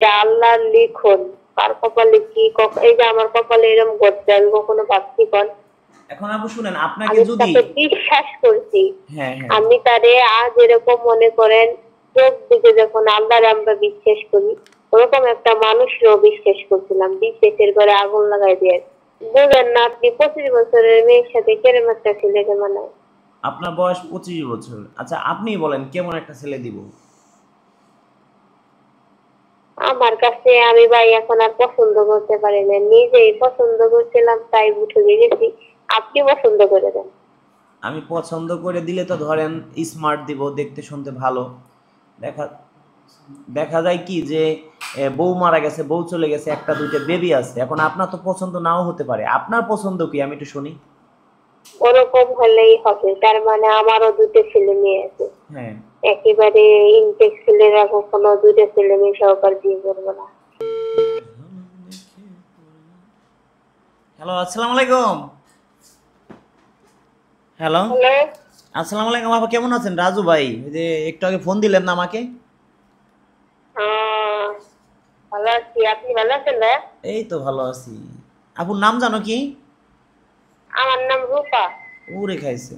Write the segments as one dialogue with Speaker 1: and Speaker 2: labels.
Speaker 1: আল্লাহর লিখন, কার কপালে কি, এই যে আমার কপালে এরকম ঘটছে আমি কখনো ভাবছি কোন?
Speaker 2: এখন আপু শুনেন, আপনাকে
Speaker 1: আমি
Speaker 2: যদি
Speaker 1: তাকে বিশ্বাস করছি।
Speaker 2: হ্যাঁ হ্যাঁ
Speaker 1: আমি তারে আজ এরকম মনে করেন চোখ দিকে যখন আল্লাহরে আমরা বিশ্বাস করি, ওরকম একটা মানুষকেও বিশ্বাস করছিলাম, বিশ্বাসের ঘরে আগুন লাগাই দিয়ে। বুঝেন না আপনি 25 বছরের মেয়ের সাথে কেরম একটা ছেলেকে মানায়?
Speaker 2: আপনার বয়স 25 বছর, আচ্ছা আপনি বলেন কেমন একটা ছেলে দিব?
Speaker 1: আমার কাছে আমি ভাই এখন আর পছন্দ করতে পারি না, নিজেই পছন্দ করছিলাম তাই উঠে গেছি। আপনি পছন্দ করে দেন।
Speaker 2: আমি পছন্দ করে দিলে তো ধরেন স্মার্ট দিব, দেখতে শুনতে ভালো। দেখা দেখা যায় কি যে বউ মারা গেছে, বউ চলে গেছে, একটা দুইটা বেবি আছে, এখন আপনার তো পছন্দ নাও হতে পারে, আপনার পছন্দ কি আমি একটু শুনি।
Speaker 1: ওরকম হলেই হবে, তার মানে আমারও দুটো ছেলে মেয়ে আছে।
Speaker 2: হ্যাঁ।
Speaker 1: একেবারে ইনটেক ছেলেরা কখনো দুটো ছেলে মেয়ে সহকার বিয়ে করবো না।
Speaker 2: হ্যালো, আসসালামু আলাইকুম। Hello,
Speaker 1: hello.
Speaker 2: আসসালামু আলাইকুম আপা, কেমন আছেন? রাজু ভাই, ওই যে একটু আগে ফোন দিলেন না আমাকে।
Speaker 1: আহ, ভালো আছি, আপনি ভালো আছেন ভাইয়া?
Speaker 2: এই তো ভালো আছি। আপুর নাম জানো কি?
Speaker 1: আমার নাম রূপা।
Speaker 2: ওরে খাইছে।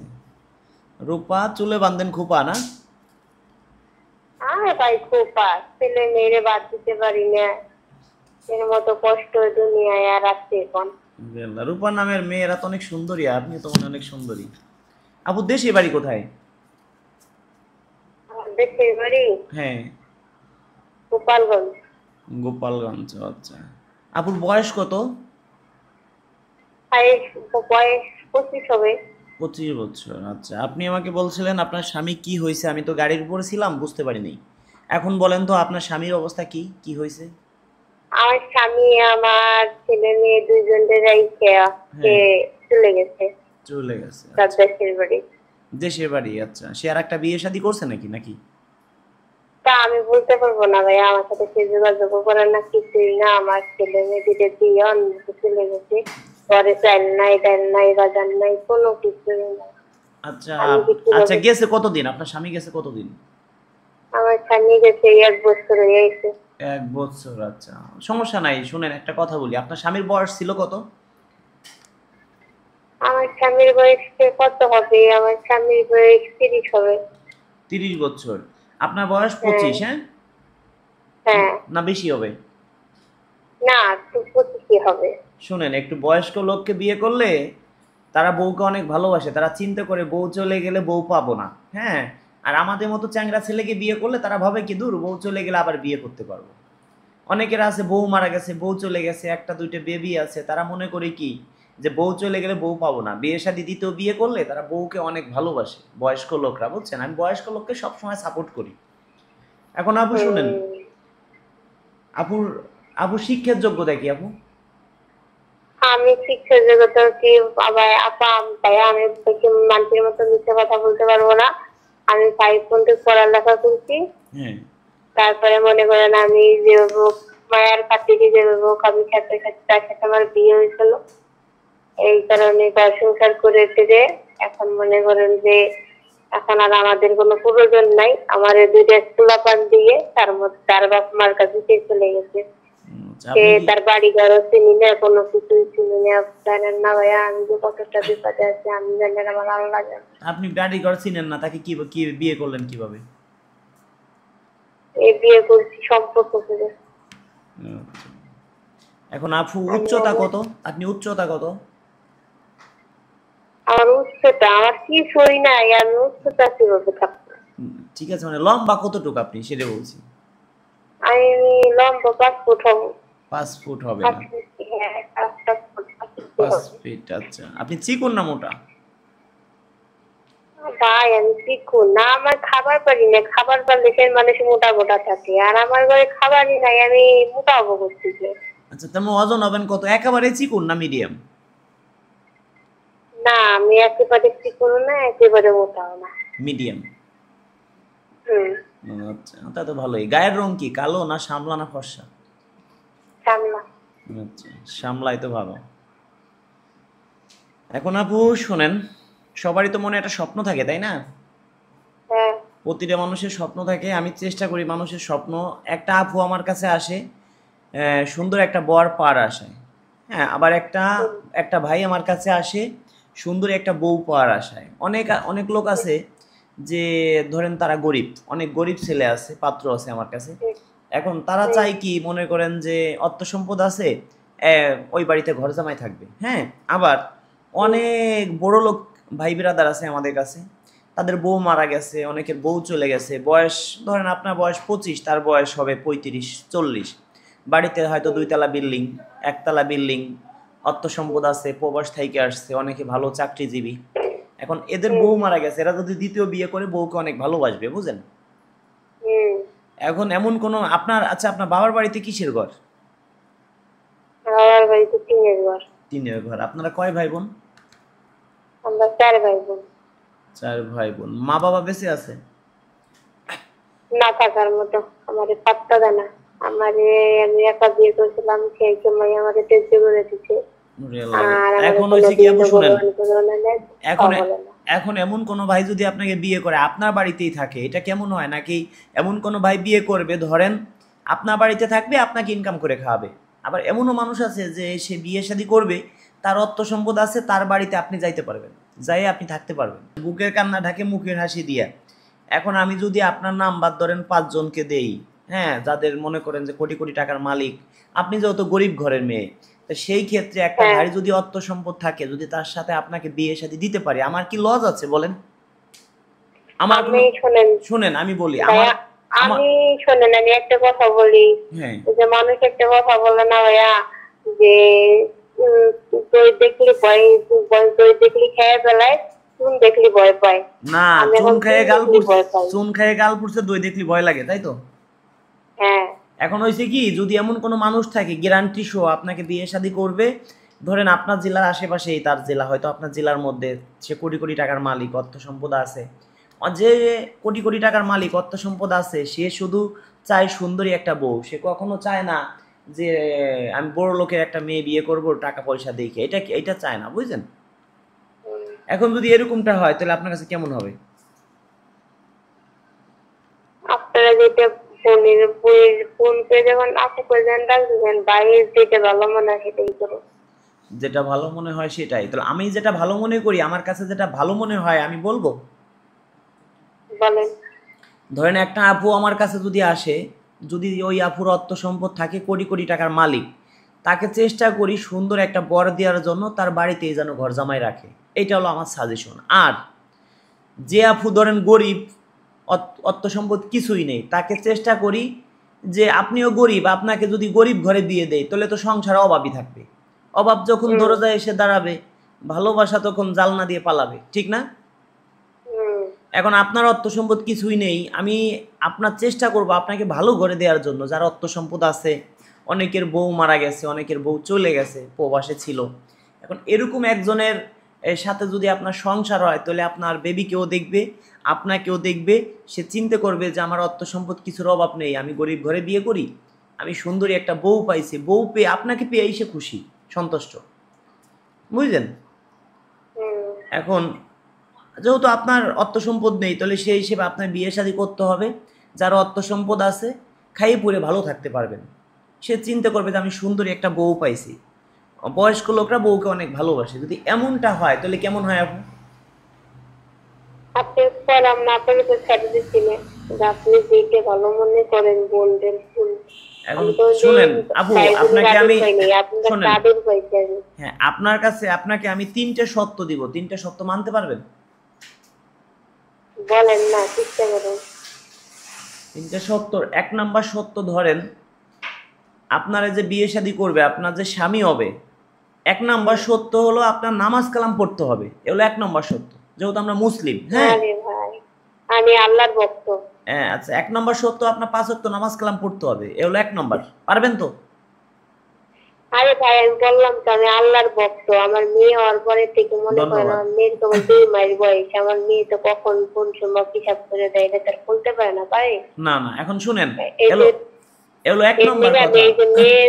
Speaker 2: রূপা, চুলে বাঁধেন খোপা না?
Speaker 1: আরে ভাই খোপা, ছেলে মেয়েরে বাদ দিতে পারি না, এর মতো কষ্ট দুনিয়ায় আর আছে এখন?
Speaker 2: আল্লাহ, রূপা নামের মেয়েরা তো অনেক সুন্দরী, আপনি তো মনে হয় অনেক সুন্দরী। আপু দেশে বাড়ি কোথায়?
Speaker 1: আমার দেশের বাড়ি
Speaker 2: হ্যাঁ।
Speaker 1: গোপালগঞ্জ।
Speaker 2: গোপালগঞ্জ, আচ্ছা। আপুর বয়স কত?
Speaker 1: বয়স বয়স 25 হবে।
Speaker 2: 25 বছর, আচ্ছা। আপনি আমাকে বলছিলেন আপনার স্বামী কি হয়েছে, আমি তো গাড়ির উপরে ছিলাম, বুঝতে পারিনি। এখন বলেন তো আপনার স্বামীর অবস্থা কি, কি হয়েছে?
Speaker 1: আমার স্বামী আমার ছেলে মেয়ে দুইজনকে রাইখে সে
Speaker 2: হ্যাঁ।
Speaker 1: চলে গেছে
Speaker 2: চলে গেছে,
Speaker 1: তার
Speaker 2: আচ্ছা।
Speaker 1: দেশের বাড়ি।
Speaker 2: দেশের বাড়ি, আচ্ছা। সে আর একটা বিয়ে শাদী করছে নাকি নাকি?
Speaker 1: তা আমি বলতে পারবো না ভাই, আমার সাথে সে যোগাযোগ করে না, কিছুই না। আমার ছেলে মেয়ে দুটো দিয়ে অন্য চলে গেছে। ঘরে চাল নাই, ডাল নাই, বাজার নাই, কোনো কিছুই নাই।
Speaker 2: আচ্ছা।
Speaker 1: আমি যে
Speaker 2: আচ্ছা,
Speaker 1: কিভাবে?
Speaker 2: গেছে কতদিন? আপনার স্বামী গেছে কতদিন?
Speaker 1: আমার স্বামী গেছে 1 বছর হয়ে গেছে।
Speaker 2: 1 বছর, আচ্ছা। সমস্যা নাই, শুনেন একটা কথা বলি, আপনার স্বামীর বয়স ছিল কত?
Speaker 1: আমার স্বামীর বয়স কত হবে? আমার স্বামীর বয়স 30 হবে।
Speaker 2: 30 বছর। আপনার বয়স
Speaker 1: হ্যাঁ।
Speaker 2: 25, হ্যাঁ?
Speaker 1: হ্যাঁ।
Speaker 2: না বেশি হবে?
Speaker 1: না, 25 হবে।
Speaker 2: শুনেন, একটু বয়স্ক লোককে বিয়ে করলে তারা বউকে অনেক ভালোবাসে, তারা চিন্তা করে বউ চলে গেলে বউ পাবো না। হ্যাঁ। আর আমাদের মতো চ্যাংড়া ছেলেকে বিয়ে করলে তারা ভাবে কি, দূর, বউ চলে গেলে আবার বিয়ে করতে পারবো। অনেকের আছে বউ মারা গেছে, বউ চলে গেছে, একটা দুইটা বেবি আছে, তারা মনে করে কি যে বউ চলে গেলে বউ পাবো না, বিয়ে শাদী দ্বিতীয় বিয়ে করলে তারা বউকে অনেক ভালোবাসে, বয়স্ক লোকরা, বুঝছেন? আমি বয়স্ক লোককে সবসময় সাপোর্ট করি। এখন আপু শুনেন,
Speaker 1: হম।
Speaker 2: আপুর আপুর শিক্ষার যোগ্যতা কি আপু?
Speaker 1: আমি শিক্ষা জগতে কি বাবা আপা, তাই আমি মানুষের মতো মিথ্যে কথা বলতে পারবো না। আমি 5 পর্যন্ত পড়ালেখা করছি।
Speaker 2: হ্যাঁ।
Speaker 1: তারপরে মনে করেন আমি যে মায়ের কাছে যে আমি সাথে সাথে তার সাথে আমার বিয়ে হয়েছিল। এই কারণে তার সংসার করেছে যে এখন মনে করেন যে এখন আর আমাদের কোনো প্রয়োজন নাই। আমার এই দুইটা পোলাপান দিয়ে তার মধ্যে তার বাপ মার কাছে সে চলে গেছে।
Speaker 2: আচ্ছা,
Speaker 1: সে
Speaker 2: আপনি কি
Speaker 1: তার বাড়ি ঘরও চিনি না, কোনো কিছুই চিনি না। জানেন না ভাইয়া, আমি যে কতটা বিপদে আছি আমি জানি না, আমার আল্লাহ জানে।
Speaker 2: আপনি বাড়ি ঘর চিনেন না, তাকে কি কি বিয়ে করলেন কিভাবে?
Speaker 1: এই বিয়ে করছি সম্পর্ক করে।
Speaker 2: আচ্ছা। এখন আপু
Speaker 1: আমি
Speaker 2: উচ্চতা
Speaker 1: আমার
Speaker 2: কত? আপনি উচ্চতা কত?
Speaker 1: আমার উচ্চতা আমার কি সই নাই, আমি উচ্চতা কিভাবে থাকবো?
Speaker 2: ঠিক আছে, মানে লম্বা কতটুকু আপনি সেটা বলছি।
Speaker 1: আমি লম্বা 5 ফুট হবো।
Speaker 2: 5 ফুট হবে
Speaker 1: পাঁচ
Speaker 2: না?
Speaker 1: ফুট, হ্যাঁ 5 ফুট 5 ফুট
Speaker 2: পাঁচ
Speaker 1: হবে।
Speaker 2: ফিট আচ্ছা। আপনি চিকন না মোটা?
Speaker 1: ভাই আমি শিখু না, আমার খাবার পারি না, খাবার পারলে সে মানুষ মোটা মোটা থাকে, আর আমার ঘরে খাবারই নাই, আমি মোটা হবো করতেছি।
Speaker 2: আচ্ছা, তেমন ওজন হবেন কত? একেবারে চিকন না মিডিয়াম?
Speaker 1: না, আমি একেবারে চিকন না, একেবারে মোটাও না।
Speaker 2: মিডিয়াম।
Speaker 1: হুম।
Speaker 2: আচ্ছা, তা তো ভালোই। গায়ের রং কি, কালো না শ্যামলা না ফর্সা?
Speaker 1: সামনা।
Speaker 2: আচ্ছা, শ্যামলাই তো ভালো। এখন আপু শোনেন, সবারই তো মনে একটা স্বপ্ন থাকে, তাই না?
Speaker 1: হ্যাঁ।
Speaker 2: প্রতিটা মানুষের স্বপ্ন থাকে, আমি চেষ্টা করি মানুষের স্বপ্ন। একটা আপু আমার কাছে আসে, সুন্দর একটা বর পার আসে। হ্যাঁ, আবার একটা
Speaker 1: হুম,
Speaker 2: একটা ভাই আমার কাছে আসে, সুন্দর একটা বউ পাওয়ার আশায়। অনেক অনেক লোক আছে যে ধরেন তারা গরিব, অনেক গরিব ছেলে আছে, পাত্র আছে আমার কাছে।
Speaker 1: হুম,
Speaker 2: এখন তারা
Speaker 1: হুম,
Speaker 2: চায় কি, মনে করেন যে অর্থ সম্পদ আছে, ওই বাড়িতে ঘর জামাই থাকবে। হ্যাঁ, আবার
Speaker 1: হুম,
Speaker 2: অনেক বড় লোক ভাই বিরাদার আছে আমাদের কাছে, তাদের বউ মারা গেছে, অনেকের বউ চলে গেছে, বয়স ধরেন আপনার বয়স 25, তার বয়স হবে 35-40। বাড়িতে হয়তো
Speaker 1: হুম,
Speaker 2: দুইতলা বিল্ডিং, একতলা বিল্ডিং, অর্থ সম্পদ
Speaker 1: হুম,
Speaker 2: আছে, প্রবাস থেকে আসছে, অনেকে ভালো চাকরিজীবী। এখন এদের
Speaker 1: হুম,
Speaker 2: বউ মারা গেছে, এরা যদি দ্বিতীয় বিয়ে করে বউকে অনেক ভালোবাসবে, বুঝেন?
Speaker 1: হুম।
Speaker 2: এখন এমন কোনো আপনার, আচ্ছা আপনার বাবার বাড়িতে কিসের ঘর?
Speaker 1: আমার বাড়িতে টিনের ঘর।
Speaker 2: টিনের ঘর। আপনারা কয় ভাই বোন?
Speaker 1: আমরা 4 ভাই বোন।
Speaker 2: 4 ভাই বোন। মা বাবা বেঁচে আছে?
Speaker 1: না থাকার মতো, আমারে পাত্তা দেয় না। আমারে, আমি একা বিয়ে করেছিলাম, সেই সময় আমাদের তেজ্য করে দিচ্ছে।
Speaker 2: ওরে আল্লাহ রে।
Speaker 1: আর আমাদের
Speaker 2: এখন হয়েছে কি
Speaker 1: কোনোদিন
Speaker 2: আপু শুনেন,
Speaker 1: ভগবান কোনো নেয়,
Speaker 2: এখন
Speaker 1: বলে না।
Speaker 2: এখন এমন কোনো ভাই যদি আপনাকে বিয়ে করে আপনার বাড়িতেই থাকে, এটা কেমন হয়? নাকি এমন কোনো ভাই বিয়ে করবে, ধরেন আপনার বাড়িতে থাকবে, আপনাকে ইনকাম করে খাওয়াবে। আবার এমনও মানুষ আছে যে সে বিয়ে শাদী করবে, তার অর্থ সম্পদ আছে, তার বাড়িতে আপনি যাইতে পারবেন, যাই আপনি থাকতে পারবেন, বুকের কান্না ঢাকে মুখের হাসি দিয়া। এখন আমি যদি আপনার নাম্বার ধরেন 5 জনকে দেই, হ্যাঁ, যাদের মনে করেন যে কোটি কোটি টাকার মালিক, আপনি যেহেতু গরিব ঘরের মেয়ে, তো সেই ক্ষেত্রে একটা
Speaker 1: হ্যাঁ,
Speaker 2: ভাই যদি অর্থ সম্পদ থাকে, যদি তার সাথে আপনাকে বিয়ে শাদী দিতে পারে, আমার কি লজ আছে বলেন? আমার কোনো,
Speaker 1: আমি শোনেন
Speaker 2: শুনেন আমি বলি, আমার
Speaker 1: ভাইয়া,
Speaker 2: আমার
Speaker 1: আমি শোনেন, আমি একটা কথা বলি।
Speaker 2: হ্যাঁ,
Speaker 1: যে মানুষ একটা কথা বলে না ভাইয়া, যে উম, দই দেখলি ভয়, দই দেখলি খেয়ে বেলায়, চুন দেখলি ভয় পায়।
Speaker 2: না,
Speaker 1: আমি
Speaker 2: চুন
Speaker 1: এখন চুন
Speaker 2: খেয়ে গাল
Speaker 1: দেখলি
Speaker 2: পুড়ছে,
Speaker 1: ভয় পাই।
Speaker 2: চুন খেয়ে গাল পুড়ছে, দই দেখলি ভয় লাগে, তাই তো?
Speaker 1: হ্যাঁ,
Speaker 2: এখন হয়েছে কি, যদি এমন কোনো মানুষ থাকে গ্যারান্টি সহ আপনাকে বিয়ে শাদী করবে, ধরেন আপনার জেলার আশেপাশেই তার জেলা, হয়তো আপনার জেলার মধ্যে, সে কোটি কোটি টাকার মালিক, অর্থ সম্পদ আছে, যে কোটি কোটি টাকার মালিক অর্থ সম্পদ আছে, সে শুধু চায় সুন্দরী একটা বউ, সে কখনো চায় না যে আমি বড় লোকের একটা মেয়ে বিয়ে করব টাকা পয়সা দেখে, এটা চায় না, বুঝলেন?
Speaker 1: উম,
Speaker 2: এখন যদি এরকমটা হয় তাহলে আপনার কাছে কেমন হবে?
Speaker 1: আপনারা যেটা বোনের বইয়ের বোনকে যখন আপু করে দেন রাখবেন, বাইরের যেটা ভালো মনে হয় সেটাই করো।
Speaker 2: যেটা ভালো মনে হয় সেটাই, তাহলে আমি যেটা ভালো মনে করি, আমার কাছে যেটা ভালো মনে হয় আমি বলবো।
Speaker 1: বলেন।
Speaker 2: ধরেন একটা আপু আমার কাছে যদি আসে, যদি ওই আপুর অর্থ সম্পদ থাকে, কোটি কোটি টাকার মালিক, তাকে চেষ্টা করি সুন্দর একটা বর দেওয়ার জন্য, তার বাড়িতেই যেন ঘর জামাই রাখে। এটা হলো আমার সাজেশন। আর যে আপু ধরেন গরিব, অর্থ সম্পদ কিছুই নেই, তাকে চেষ্টা করি যে আপনিও গরিব, আপনাকে যদি গরিব ঘরে বিয়ে দেয় তাহলে তো সংসারে অভাবই থাকবে। অভাব যখন
Speaker 1: হুম,
Speaker 2: দরজায় এসে দাঁড়াবে, ভালোবাসা তখন জালনা দিয়ে পালাবে, ঠিক না?
Speaker 1: হুম,
Speaker 2: এখন আপনার অর্থ সম্পদ কিছুই নেই, আমি আপনার চেষ্টা করব আপনাকে ভালো ঘরে দেওয়ার জন্য, যার অর্থ সম্পদ আছে, অনেকের বউ মারা গেছে, অনেকের বউ চলে গেছে, প্রবাসে ছিল। এখন এরকম একজনের সাথে যদি আপনার সংসার হয়, তাহলে আপনার বেবিকেও দেখবে, আপনাকেও দেখবে, সে চিন্তা করবে যে আমার অর্থ সম্পদ কিছুর অভাব নেই, আমি গরিব ঘরে বিয়ে করি, আমি সুন্দরী একটা বউ পাইছি, বউ পেয়ে আপনাকে পেয়েই সে খুশি, সন্তুষ্ট, বুঝলেন?
Speaker 1: হুম।
Speaker 2: এখন যেহেতু আপনার অর্থ সম্পদ নেই, তাহলে সেই হিসেবে আপনার বিয়ে শাদী করতে হবে যার অর্থ সম্পদ আছে, খাইয়ে পরে ভালো থাকতে পারবেন। সে চিন্তা করবে যে আমি সুন্দরী একটা বউ পাইছি। বয়স্ক লোকরা বউকে অনেক ভালোবাসে, যদি এমনটা হয় তাহলে কেমন হয় আপু?
Speaker 1: আপনি বললাম না, আপনাকে তো ছেড়ে দিচ্ছিলেন যে আপনি যেটা ভালো মনে করেন বলবেন শুন।
Speaker 2: এখন
Speaker 1: আমি তো যে
Speaker 2: শুনেন আপু,
Speaker 1: ভাই বোনের
Speaker 2: আপনাকে
Speaker 1: আদর
Speaker 2: আমি,
Speaker 1: পাইনি, আপনার কাছে
Speaker 2: শোনেন,
Speaker 1: আদর পাইছি আমি।
Speaker 2: হ্যাঁ, আপনার কাছে আপনাকে আমি 3টে সত্য দিব, 3টে সত্য মানতে পারবেন?
Speaker 1: বলেন না, চেষ্টা করেন।
Speaker 2: 3টে সত্য। 1 নাম্বার সত্য, ধরেন আপনারা যে বিয়ে শাদী করবে, আপনার যে স্বামী হবে, 1 নাম্বার
Speaker 1: হুম।
Speaker 2: সত্য হলো আপনার নামাজ কালাম পড়তে হবে, এগুলো 1 নাম্বার সত্য, যেহেতু আমরা মুসলিম। হ্যাঁ,
Speaker 1: আরে ভাই, আমি আল্লাহর ভক্ত।
Speaker 2: হ্যাঁ, আচ্ছা, 1 নাম্বার সত্য আপনার 5 ওয়াক্ত নামাজ কালাম পড়তে হবে, এগুলো 1 নাম্বার। পারবেন তো?
Speaker 1: আরে ভাই, আমি বললাম তো আমি আল্লাহর ভক্ত। আমার মেয়ে হওয়ার পরে থেকে মনে করেন
Speaker 2: ধন্যবাদ।
Speaker 1: আমার মেয়ের তো 2 মাস বয়স, আমার মেয়ে তো কখন কোন সময় পিসাব করে দেয় এটা তার বলতে পারে না, পারে?
Speaker 2: না না, এখন শুনেন,
Speaker 1: এই
Speaker 2: এলো
Speaker 1: যে
Speaker 2: এগুলো এক
Speaker 1: এর
Speaker 2: নম্বর
Speaker 1: নিবে আমি
Speaker 2: কথা।
Speaker 1: এই যে মেয়ে,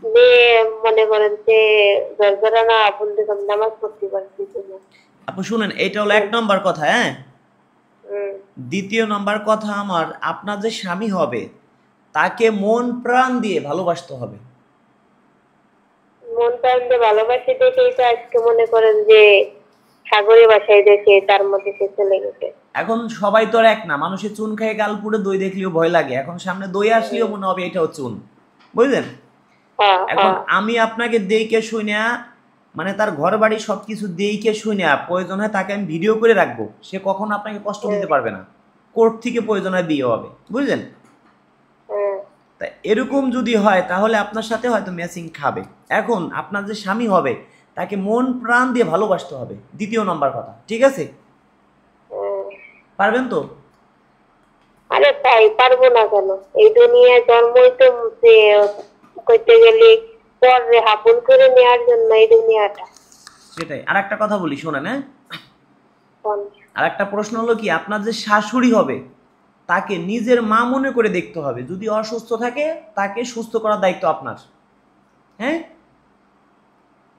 Speaker 1: মেয়ে মনে করেন যে জর্জরা না বলতে আমি নামাজ পড়তে পারছি না।
Speaker 2: আপু শুনেন, এটা হলো 1 নম্বর কথা, হ্যাঁ।
Speaker 1: হুম।
Speaker 2: দ্বিতীয় নাম্বার কথা আমার, আপনার যে স্বামী হবে তাকে মন প্রাণ দিয়ে ভালোবাসতে হবে।
Speaker 1: মন প্রাণ দিয়ে ভালোবাসি দেখেই তো আজকে মনে করেন যে সাগরে বাসায় দেখে তার মধ্যে সে চলে গেছে।
Speaker 2: এখন সবাই তো আর এক না, মানুষের চুন খেয়ে গাল পুড়ে দই দেখলেও ভয় লাগে। এখন সামনে দই আসলেও
Speaker 1: হুম।
Speaker 2: মনে হবে এটাও চুন, বুঝলেন?
Speaker 1: হ্যাঁ,
Speaker 2: এখন
Speaker 1: হ্যাঁ।
Speaker 2: আমি আপনাকে দেইকে শুনিয়া, মানে তার ঘর বাড়ি সবকিছু দেইকে শুনিয়া প্রয়োজন হয় তাকে আমি ভিডিও করে রাখবো, সে কখনো আপনাকে কষ্ট
Speaker 1: হুম।
Speaker 2: দিতে পারবে না। কোর্ট থেকে প্রয়োজন হয় বিয়ে হবে, বুঝলেন?
Speaker 1: হুম।
Speaker 2: তা এরকম যদি হয় তাহলে আপনার সাথে হয়তো ম্যাচিং খাবে। এখন আপনার যে স্বামী হবে তাকে মন প্রাণ দিয়ে ভালোবাসতে হবে, দ্বিতীয় নম্বর কথা, ঠিক আছে?
Speaker 1: হুম।
Speaker 2: পারবেন তো?
Speaker 1: আরে তাই পারবো না কেন? এই দুনিয়ায় জন্মই তো যে করতে গেলে পরে হাবুল করে নেওয়ার জন্য এই দুনিয়াটা।
Speaker 2: সেটাই। আর একটা কথা বলি, শোনেন, হ্যাঁ?
Speaker 1: কোন?
Speaker 2: আর একটা প্রশ্ন হলো কি, আপনার যে শাশুড়ি হবে তাকে নিজের মা মনে করে দেখতে হবে। যদি অসুস্থ থাকে তাকে সুস্থ করার দায়িত্ব আপনার, হ্যাঁ?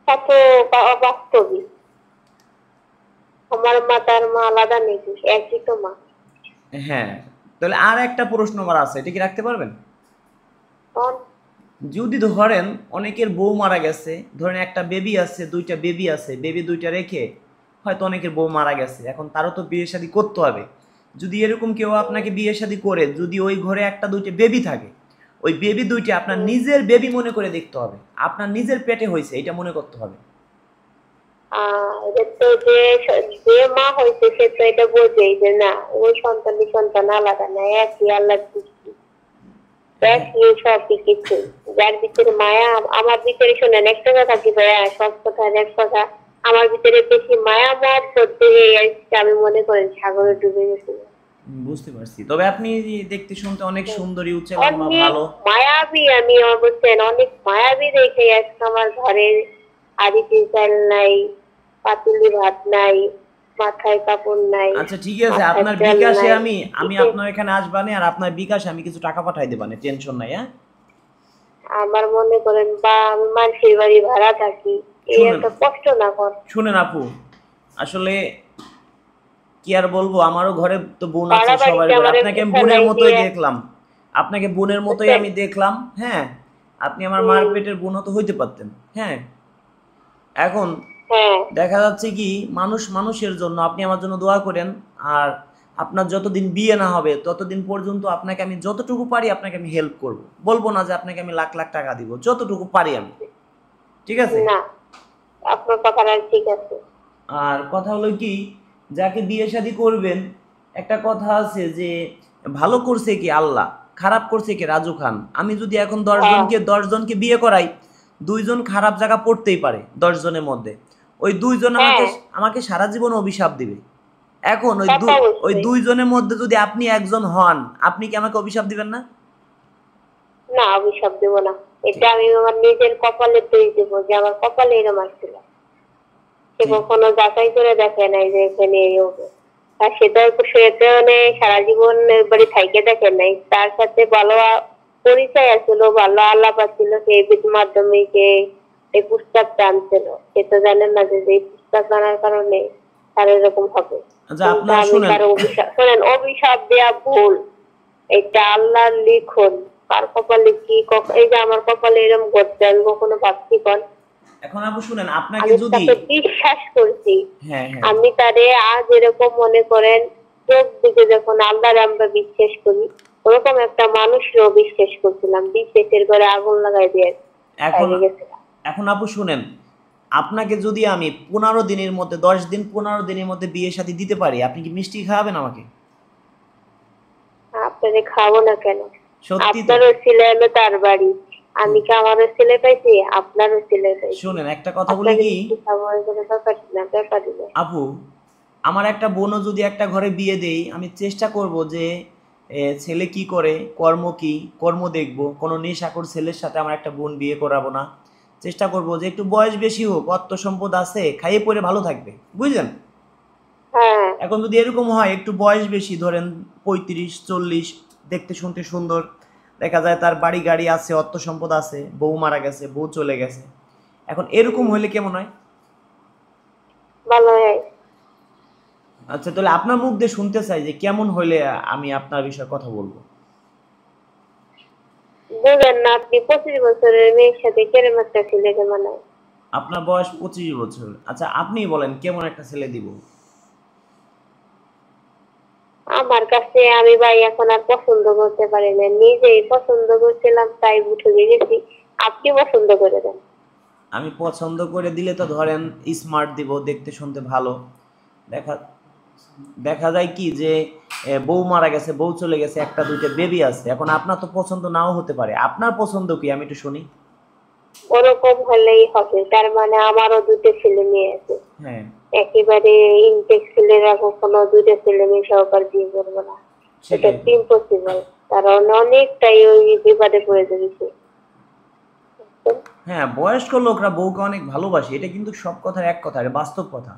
Speaker 1: তা তো অবাস্তবই। আমার মা তার মা আলাদা নাকি? একই তো মা।
Speaker 2: হ্যাঁ। তাহলে আর একটা প্রশ্ন আমার আছে, এটা কি রাখতে পারবেন?
Speaker 1: কোন?
Speaker 2: যদি ধরেন অনেকের বউ মারা গেছে, ধরেন একটা বেবি আছে, দুইটা বেবি আছে, বেবি দুইটা রেখে হয়তো অনেকের বউ মারা গেছে, এখন তারও তো বিয়ে শাদী করতে হবে। যদি এরকম কেউ আপনাকে বিয়ে শাদী করে, যদি ওই ঘরে একটা দুইটা বেবি থাকে, ওই বেবি দুইটা আপনার নিজের বেবি মনে করে দেখতে হবে, আপনার নিজের পেটে হয়েছে এটা মনে করতে হবে।
Speaker 1: এটা তো যে মা হয়েছে সে তো এটা বোঝেই যে না ওই সন্তান আলাদা না, একই আল্লাহর সৃষ্টি, একই সবই কিছু। যার ভিতরে মায়া আমার ভিতরে, শোনেন একটা কথা কি ভাইয়া, সব কথা এক কথা, আমার ভিতরে বেশি মায়া মহব্বত থেকে আজকে আমি মনে করেন সাগরে ডুবে গেছি।
Speaker 2: বুঝতে পারছি। তবে আপনি দেখতে শুনতে অনেক সুন্দরী, উচ্চ লম্বা,
Speaker 1: অনেক
Speaker 2: ভালো।
Speaker 1: মায়াবী আমি, বুঝছেন, অনেক মায়াবী দেখে আজকে আমার ঘরের হাঁড়িতে চাল নাই, পাতুলি ভাত নাই, মাথায় কাপড় নাই,
Speaker 2: আচ্ছা ঠিক আছে,
Speaker 1: মাথায়
Speaker 2: আপনার
Speaker 1: তেল
Speaker 2: বিকাশে
Speaker 1: নাই।
Speaker 2: আমি আমি
Speaker 1: কিসে
Speaker 2: আপনার এখানে আসবানে, আর আপনার বিকাশে আমি কিছু টাকা পাঠাই দেবানে, টেনশন নাই, হ্যাঁ?
Speaker 1: আমার মনে করেন বা আমি মানুষের বাড়ি ভাড়া থাকি, এই
Speaker 2: শুনেন,
Speaker 1: একটা কষ্ট না কর?
Speaker 2: শুনেন আপু, আসলে কি আর বলবো, আমারও ঘরে তো বোন আছে,
Speaker 1: ভাড়া
Speaker 2: সবার
Speaker 1: বাড়িতে
Speaker 2: ঘরে।
Speaker 1: আমার
Speaker 2: আপনাকে আমি বোনের
Speaker 1: ফেলাই
Speaker 2: মতোই
Speaker 1: দিয়ে,
Speaker 2: দেখলাম, আপনাকে বোনের মতোই
Speaker 1: বুঝছেন?
Speaker 2: আমি দেখলাম, হ্যাঁ? আপনি আমার মার
Speaker 1: হম।
Speaker 2: পেটের বোন তো হইতে পারতেন, হ্যাঁ? এখন
Speaker 1: হ্যাঁ।
Speaker 2: দেখা যাচ্ছে কি, মানুষ মানুষের জন্য, আপনি আমার জন্য দোয়া করেন। আর আপনার যতদিন বিয়ে না হবে ততদিন পর্যন্ত আপনাকে আমি যতটুকু পারি আপনাকে আমি হেল্প করব। বলবো না যে আপনাকে আমি লাখ লাখ টাকা দিব, যতটুকু পারি আমি, ঠিক আছে?
Speaker 1: না, আপনার কথাটা ঠিক আছে।
Speaker 2: আর কথা হলো কি, যাকে বিয়ে শাদী করবেন, একটা কথা আছে যে ভালো করছে কি আল্লাহ, খারাপ করছে কি রাজু খান। আমি যদি এখন
Speaker 1: হ্যাঁ,
Speaker 2: 10 জনকে বিয়ে করাই, 2 জন খারাপ জায়গা পড়তেই পারে 10 জনের মধ্যে। ওই 2 জন আমাকে
Speaker 1: হ্যাঁ,
Speaker 2: আমাকে সারা জীবন অভিশাপ দিবে। এখন ওই
Speaker 1: তা তো
Speaker 2: ওই
Speaker 1: অবশ্যই।
Speaker 2: 2 জনের মধ্যে যদি আপনি একজন হন, আপনি কি আমাকে অভিশাপ দিবেন না?
Speaker 1: না, অভিশাপ দেবো না। এটা
Speaker 2: ঠিক
Speaker 1: আমি আমার নিজের কপালে দোষ দেবো যে আমার কপালে এরম আসছিল। সে
Speaker 2: ঠিক
Speaker 1: কখনো যাচাই করে দেখে নাই যে এখানে এই হবে। আর সেটা মানে সারা জীবন বাড়ি থাইকে দেখে নাই, তার সাথে ভালো পরিচয় আছিল, ভালো আলাপ আছিল, সেই মাধ্যমে যে এই পুস্তকটা আনছিল। সে তো জানেন না যে এই পুস্তক আনার কারণে তার এরকম হবে।
Speaker 2: আচ্ছা,
Speaker 1: কিন্তু
Speaker 2: আপনার
Speaker 1: আমি
Speaker 2: শুনেন,
Speaker 1: কারো অভিশাপ, শোনেন, অভিশাপ দেয়া ভুল। এটা আল্লাহর লিখন। কার কপালে কি এই যে আমার কপালে এরকম ঘটছে আমি কখনো ভাবছি কন?
Speaker 2: এখন আপু শুনেন, আপনাকে
Speaker 1: আমি
Speaker 2: যদি,
Speaker 1: তাকে বিশ্বাস করছি।
Speaker 2: হ্যাঁ হ্যাঁ,
Speaker 1: আমি তারে আজ এরকম মনে করেন চোখ দিকে যখন আল্লাহরে আমরা বিশ্বাস করি, ওরকম একটা মানুষকেও বিশ্বাস করছিলাম, বিশ্বাসের ঘরে আগুন লাগাই দিয়ে
Speaker 2: এখন
Speaker 1: গেছিলাম।
Speaker 2: এখন আপু শুনেন, আপনাকে যদি আমি 15 দিনের মধ্যে, 10 দিন 15 দিনের মধ্যে বিয়ে শাদী দিতে পারি, আপনি কি মিষ্টি খাওয়াবেন আমাকে?
Speaker 1: আপনারে খাবো না কেন?
Speaker 2: সত্যি তো?
Speaker 1: আপনারও ছেলে এলো তার বাড়ি, আমি কি আমারও ছেলে পাইছি, আপনারও ছেলে পাইছি।
Speaker 2: শোনেন একটা কথা বলি
Speaker 1: আপনাকে
Speaker 2: কি
Speaker 1: মিষ্টি খাবো এগুলো ব্যাপারই না।
Speaker 2: আপু, আমার একটা বোনও যদি একটা ঘরে বিয়ে দেই, আমি চেষ্টা করব যে ছেলে কি করে, কর্ম কি, কর্ম দেখব। কোনো নেশাখোর ছেলের সাথে আমার একটা বোন বিয়ে করাবো না। চেষ্টা করব যে একটু বয়স বেশি হোক, অর্থ সম্পদ আছে, খাইয়ে পরে ভালো থাকবে, বুঝলেন?
Speaker 1: হ্যাঁ।
Speaker 2: এখন যদি এরকম হয়, একটু বয়স বেশি, ধরেন 35-40, দেখতে শুনতে সুন্দর, দেখা যায় তার বাড়ি গাড়ি আছে, অর্থ সম্পদ আছে, বউ মারা গেছে, বউ চলে গেছে, এখন এরকম হইলে কেমন হয়?
Speaker 1: ভালো হয়।
Speaker 2: আচ্ছা, তাহলে আপনার মুখ দিয়ে শুনতে চাই যে কেমন হইলে আমি আপনার বিষয়ে কথা বলবো।
Speaker 1: বুঝেন না, আপনি 25 বছরের মেয়ের সাথে কেরম একটা ছেলেকে মানায়?
Speaker 2: আপনার বয়স 25 বছর। আচ্ছা, আপনি বলেন কেমন একটা ছেলে দিব।
Speaker 1: আমার কাছে আমি ভাই এখন আর পছন্দ করতে পারি না, নিজেই পছন্দ করছিলাম তাই উঠে গেছি। আপনি পছন্দ করে দেন।
Speaker 2: আমি পছন্দ করে দিলে তো ধরেন স্মার্ট দিব, দেখতে শুনতে ভালো। দেখা দেখা যায় কি যে বউ মারা গেছে, বউ চলে গেছে, একটা দুইটা বেবি আছে, এখন আপনার তো পছন্দ নাও হতে পারে। আপনার পছন্দ কি আমি একটু শুনি।
Speaker 1: ওরকম হলেই হবে, তার মানে আমারও দুটো ছেলে মেয়ে আছে।
Speaker 2: হ্যাঁ,
Speaker 1: একেবারে ইনটেক ছেলেরা কখনো দুটো ছেলে মেয়ে সহকার বিয়ে করবো না, এটা
Speaker 2: সেটাই।
Speaker 1: ইম্পসিবল। কারণ অনেকটাই ওই বিপদে পড়ে যাচ্ছে।
Speaker 2: হ্যাঁ, বয়স্ক লোকরা বউকে অনেক ভালোবাসে, এটা কিন্তু সব কথার এক কথা, এটা বাস্তব কথা।